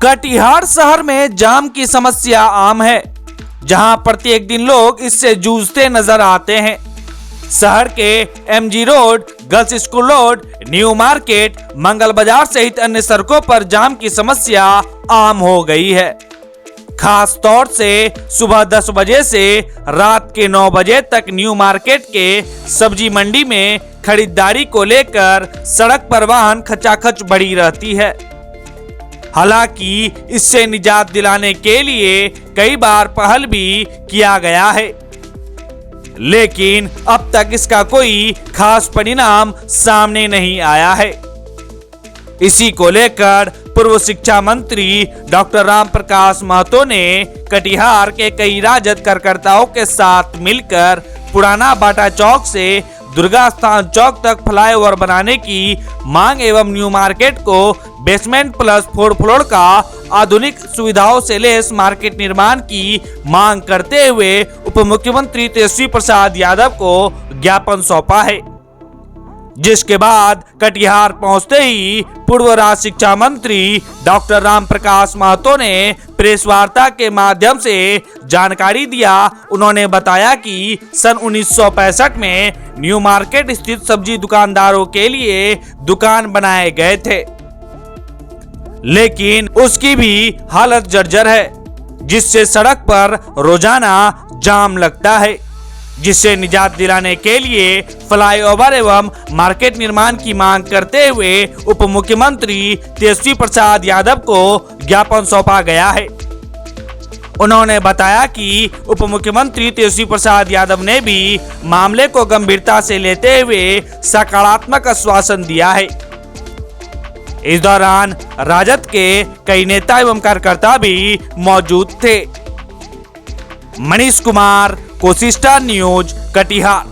कटिहार शहर में जाम की समस्या आम है, जहां प्रत्येक दिन लोग इससे जूझते नजर आते हैं। शहर के MG road, girls school road, new market, Mangal Bazaar सहित अन्य सड़कों पर जाम की समस्या आम हो गई है। खास तौर से सुबह 10 बजे से रात के 9 बजे तक न्यू मार्केट के सब्जी मंडी में खरीदारी को लेकर सड़क पर वाहन खचाखच बढ़ी रहती है। हालांकि इससे निजात दिलाने के लिए कई बार पहल भी किया गया है, लेकिन अब तक इसका कोई खास परिणाम सामने नहीं आया है। इसी को लेकर पूर्व शिक्षा मंत्री डॉक्टर राम प्रकाश महतो ने कटिहार के कई राजद कार्यकर्ताओं के साथ मिलकर पुराना बाटा चौक से दुर्गा स्थान चौक तक फ्लाईओवर बनाने की मांग एवं न्यू मार्केट को बेसमेंट प्लस 4 फ्लोर का आधुनिक सुविधाओं से लेस मार्केट निर्माण की मांग करते हुए उप मुख्यमंत्री तेजस्वी प्रसाद यादव को ज्ञापन सौंपा है। जिसके बाद कटिहार पहुंचते ही पूर्व राज्य शिक्षा मंत्री डॉक्टर राम प्रकाश महतो ने प्रेस वार्ता के माध्यम से जानकारी दिया। उन्होंने बताया कि सन 1965 में न्यू मार्केट स्थित सब्जी दुकानदारों के लिए दुकान बनाए गए थे, लेकिन उसकी भी हालत जर्जर है, जिससे सड़क पर रोजाना जाम लगता है। जिससे निजात दिलाने के लिए फ्लाईओवर एवं मार्केट निर्माण की मांग करते हुए उप मुख्यमंत्री तेजस्वी प्रसाद यादव को ज्ञापन सौंपा गया है। उन्होंने बताया कि उप मुख्यमंत्री तेजस्वी प्रसाद यादव ने भी मामले को गंभीरता से लेते हुए सकारात्मक आश्वासन दिया है। इस दौरान राजद के कई नेता एवं कार्यकर्ता भी मौजूद थे। Manish Kumar, Kosi star news, Katihar.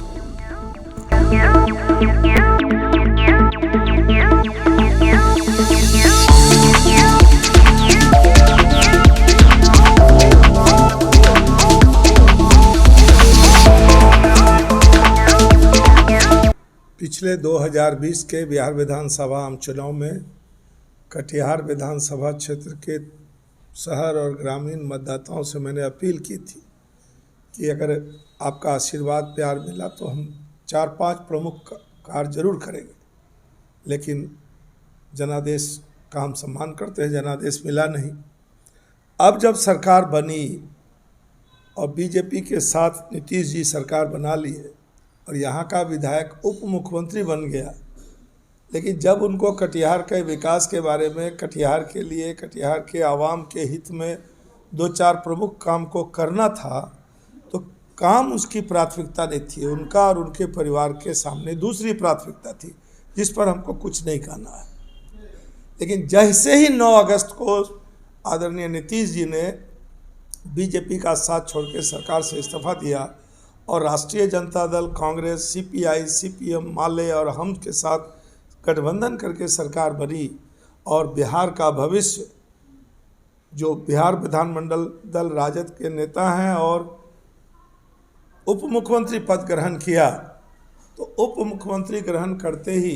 पिछले 2020 के बिहार विधानसभा आम चुनाव में कटिहार विधानसभा क्षेत्र के शहर और ग्रामीण मतदाताओं से मैंने अपील की थी कि अगर आपका आशीर्वाद प्यार मिला तो हम 4-5 प्रमुख कार्य जरूर करेंगे, लेकिन जनादेश का हम सम्मान करते हैं, जनादेश मिला नहीं। अब जब सरकार बनी और बीजेपी के साथ नीतीश जी सरकार बना ली है और यहाँ का विधायक उप मुख्यमंत्री बन गया, लेकिन जब उनको कटिहार के विकास के बारे में, कटिहार के लिए, कटिहार के आवाम के हित में 2-4 प्रमुख काम को करना था, तो काम उसकी प्राथमिकता नहीं थी। उनका और उनके परिवार के सामने दूसरी प्राथमिकता थी, जिस पर हमको कुछ नहीं कहना है। लेकिन जैसे ही 9 अगस्त को आदरणीय नीतीश जी ने बीजेपी का साथ छोड़ के सरकार से इस्तीफा दिया और राष्ट्रीय जनता दल, कांग्रेस, सीपीआई, सीपीएम, माले और हम के साथ गठबंधन करके सरकार बनी और बिहार का भविष्य, जो बिहार विधानमंडल दल राजद के नेता हैं और उप मुख्यमंत्री पद ग्रहण किया, तो उप मुख्यमंत्री ग्रहण करते ही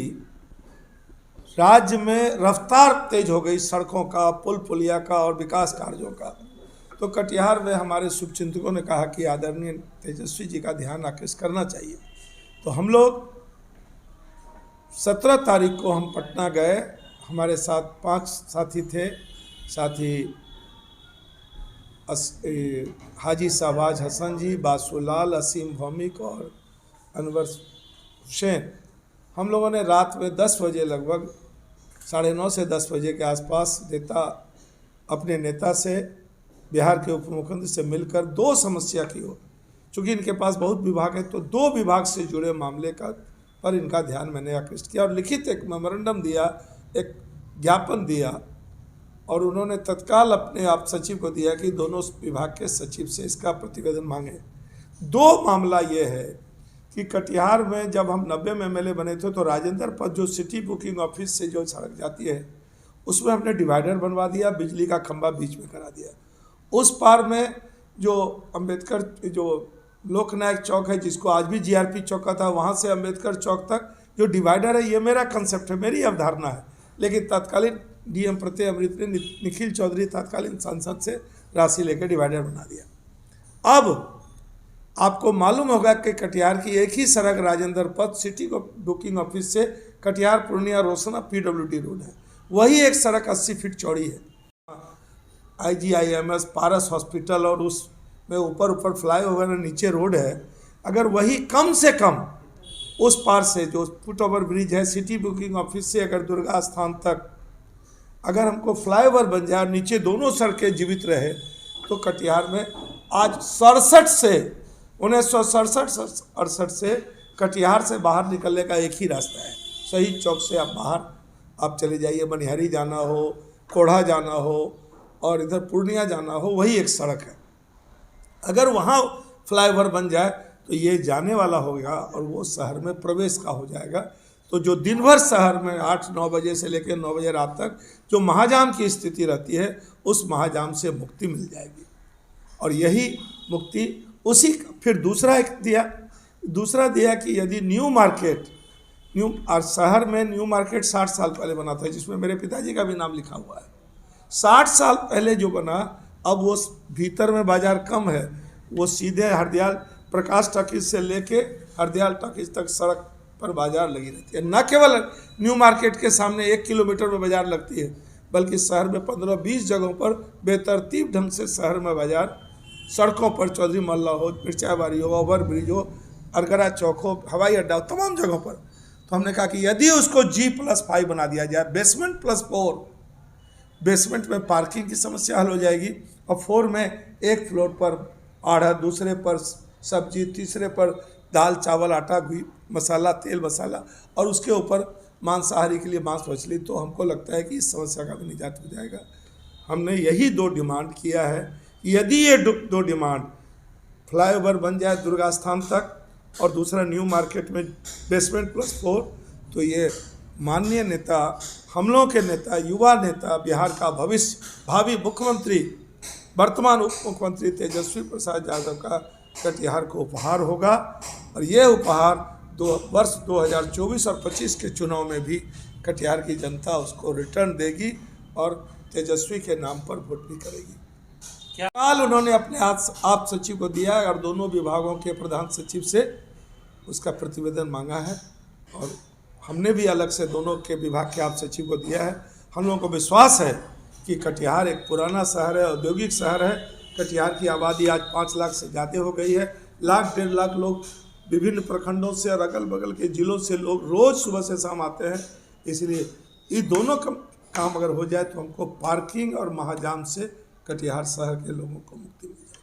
राज्य में रफ्तार तेज हो गई सड़कों का, पुल पुलिया का और विकास कार्यों का। तो कटिहार में हमारे शुभचिंतकों ने कहा कि आदरणीय तेजस्वी जी का ध्यान आकृष्ट करना चाहिए। तो हम लोग 17 तारीख को हम पटना गए। हमारे साथ 5 साथी थे, साथी हाजी शहबाज हसन जी, बासुलाल, असीम भौमिक और अनवर हुसैन। हम लोगों ने रात में 10 बजे, लगभग 9:30 से 10 बजे के आसपास अपने नेता से, बिहार के उप मुख्यमंत्री से मिलकर 2 समस्या की हो। चूँकि इनके पास बहुत विभाग है, तो 2 विभाग से जुड़े मामले पर इनका ध्यान मैंने आकृष्ट किया और लिखित एक मेमोरेंडम दिया, एक ज्ञापन दिया, और उन्होंने तत्काल अपने आप सचिव को दिया कि दोनों विभाग के सचिव से इसका प्रतिवेदन मांगे। 2 मामला ये है कि कटिहार में जब हम 90 में एमएलए बने थे, तो राजेंद्र पथ जो सिटी बुकिंग ऑफिस से जो सड़क जाती है, उसमें हमने डिवाइडर बनवा दिया, बिजली का खंभा बीच में करा दिया। उस पार में जो अम्बेडकर, जो लोकनायक चौक है, जिसको आज भी जीआरपी चौक का था, वहाँ से अम्बेडकर चौक तक जो डिवाइडर है, ये मेरा कंसेप्ट है, मेरी अवधारणा है। लेकिन तत्कालीन डीएम प्रत्यय अमृत ने निखिल चौधरी तत्कालीन सांसद से राशि लेकर डिवाइडर बना दिया। अब आपको मालूम होगा कि कटिहार की एक ही सड़क राजेंद्र पथ सिटी बुकिंग ऑफिस से कटिहार पूर्णिया रोसना पीडब्ल्यूडी रोड है, वही एक सड़क 80 फीट चौड़ी है। IGIMS पारस हॉस्पिटल और उसमें ऊपर फ्लाईओवर नीचे रोड है, अगर वही कम से कम उस पार से जो फुट ओवर ब्रिज है सिटी बुकिंग ऑफिस से अगर दुर्गा स्थान तक अगर हमको फ्लाईओवर बन जाए, नीचे दोनों सड़कें जीवित रहे, तो कटिहार में आज 1967 से कटिहार से बाहर निकलने का एक ही रास्ता है। शहीद चौक से आप चले जाइए, मनिहारी जाना हो, कोढ़ा जाना हो और इधर पूर्णिया जाना हो, वही एक सड़क है। अगर वहाँ फ्लाईओवर बन जाए तो ये जाने वाला होगा और वो शहर में प्रवेश का हो जाएगा। तो जो दिन भर शहर में 8-9 बजे से लेकर 9 बजे रात तक जो महाजाम की स्थिति रहती है, उस महाजाम से मुक्ति मिल जाएगी। और यही मुक्ति उसी फिर दूसरा दिया कि यदि शहर में न्यू मार्केट 60 साल पहले बना था, जिसमें मेरे पिताजी का भी नाम लिखा हुआ है। 60 साल पहले जो बना, अब वो भीतर में बाजार कम है, वो सीधे हरदयाल प्रकाश टॉकीज से लेके हरदयाल टॉकीज तक सड़क पर बाजार लगी रहती है। न केवल न्यू मार्केट के सामने 1 किलोमीटर में बाजार लगती है, बल्कि शहर में 15-20 जगहों पर बेतरतीब ढंग से शहर में बाजार, सड़कों पर चौधरी मोहल्ला हो, मिर्चाबारी हो, ओवर ब्रिज हो, अरगरा चौक हो, हवाई अड्डा हो, तमाम जगहों पर। तो हमने कहा कि यदि उसको G+5 बना दिया जाए, बेसमेंट +4, बेसमेंट में पार्किंग की समस्या हल हो जाएगी और 4 में एक फ्लोर पर आढ़ा, दूसरे पर सब्जी, तीसरे पर दाल चावल आटा घी मसाला तेल मसाला और उसके ऊपर मांसाहारी के लिए मांस मछली, तो हमको लगता है कि इस समस्या का भी निजात हो जाएगा। हमने यही 2 डिमांड किया है। यदि ये 2 डिमांड फ्लाईओवर बन जाए दुर्गा स्थान तक और दूसरा न्यू मार्केट में बेसमेंट +4, तो ये माननीय नेता, हम लोगों के नेता, युवा नेता, बिहार का भविष्य, भावी मुख्यमंत्री, वर्तमान उप मुख्यमंत्री तेजस्वी प्रसाद यादव का कटिहार को उपहार होगा। और ये उपहार वर्ष 2024 और 25 के चुनाव में भी कटिहार की जनता उसको रिटर्न देगी और तेजस्वी के नाम पर वोट भी करेगी। कल उन्होंने अपने आप सचिव को दिया और दोनों विभागों के प्रधान सचिव से उसका प्रतिवेदन मांगा है और हमने भी अलग से दोनों के विभाग के आप सचिव को दिया है। हम लोगों को विश्वास है कि कटिहार एक पुराना शहर है, औद्योगिक शहर है। कटिहार की आबादी आज 5 लाख से ज़्यादा हो गई है। 1-1.5 लाख लोग विभिन्न प्रखंडों से और अगल बगल के जिलों से लोग रोज़ सुबह से शाम आते हैं। इसलिए ये दोनों काम अगर हो जाए तो हमको पार्किंग और महाजाम से कटिहार शहर के लोगों को मुक्ति मिल जाए।